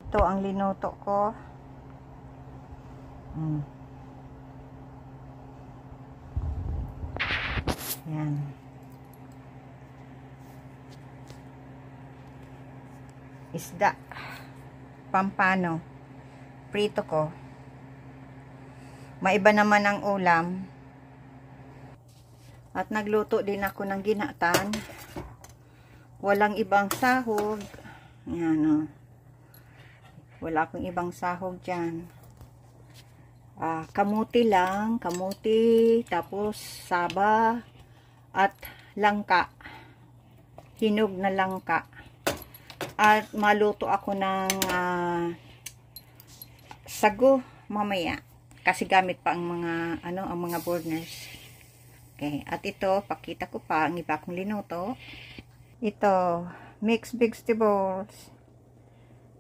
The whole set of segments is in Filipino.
Ito ang linuto ko. Yan. Isda. Pampano. Prito ko. Maiba naman ang ulam. At nagluto din ako ng ginatan. Walang ibang sahog. Yan o. Wala akong ibang sahog dyan. Kamuti lang. Kamuti. Tapos saba. At langka. Hinog na langka. At maluto ako ng sago mamaya. Kasi gamit pa ang mga ang mga burners. Okay, at ito pakita ko pa ang iba kong linuto. Ito, mixed vegetables.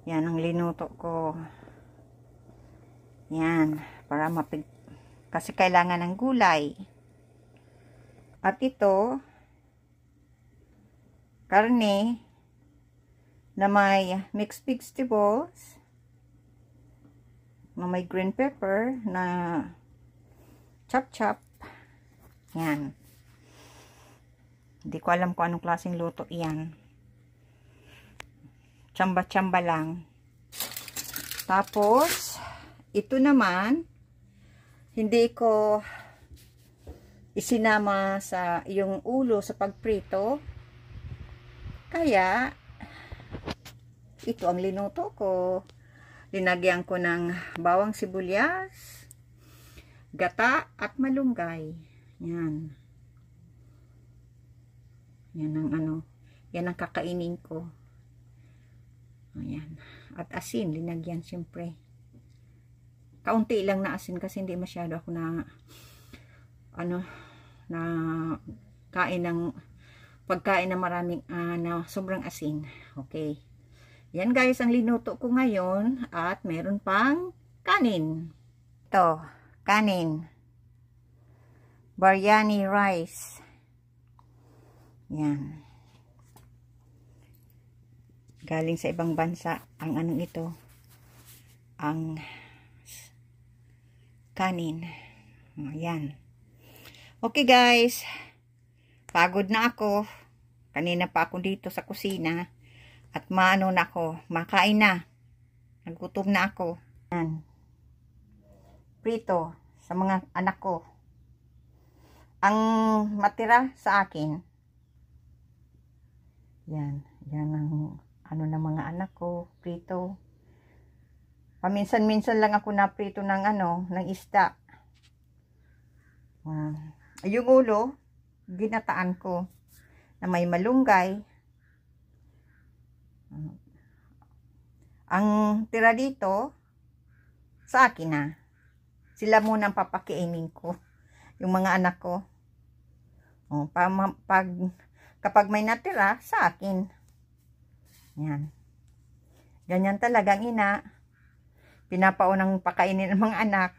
Yan ang linuto ko. Yan, para kasi kailangan ng gulay. At ito, karne na may mixed vegetables, na may green pepper, na chop-chop. Yan. Hindi ko alam kung anong klaseng luto yan. Tsamba-tsamba lang. Tapos, ito naman, hindi ko isinama sa yung ulo sa pagprito. Kaya, ito ang linuto ko. Linagyan ko ng bawang sibuyas, gata at malunggay. Yan. Yan ang yan ang kakainin ko. Ayan. At asin, linagyan siyempre. Kaunti lang na asin kasi hindi masyado ako na na kain ng pagkain na maraming na sobrang asin. Okay. Yan guys ang linuto ko ngayon at meron pang kanin. Ito, kanin. Biryani rice. Yan. Galing sa ibang bansa ang anong ito. Ang kanin. Yan. Okay guys. Pagod na ako. Kanina pa ako dito sa kusina. At maano na ako. Makain na. Nagutom na ako. Yan. Prito sa mga anak ko. Ang matira sa akin. Yan. Yan ang ng mga anak ko. Prito. Paminsan-minsan lang ako na prito ng ng isda. Yung ulo, ginataan ko na may malunggay. Ang tira dito sa akin na. Sila muna ang papakiinin ko. Yung mga anak ko. Kapag may natira sa akin. Yan. Ganyan talagang ina. Pinapaunang pakainin ng mga anak.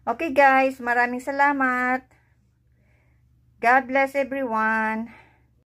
Okay guys, maraming salamat. God bless everyone.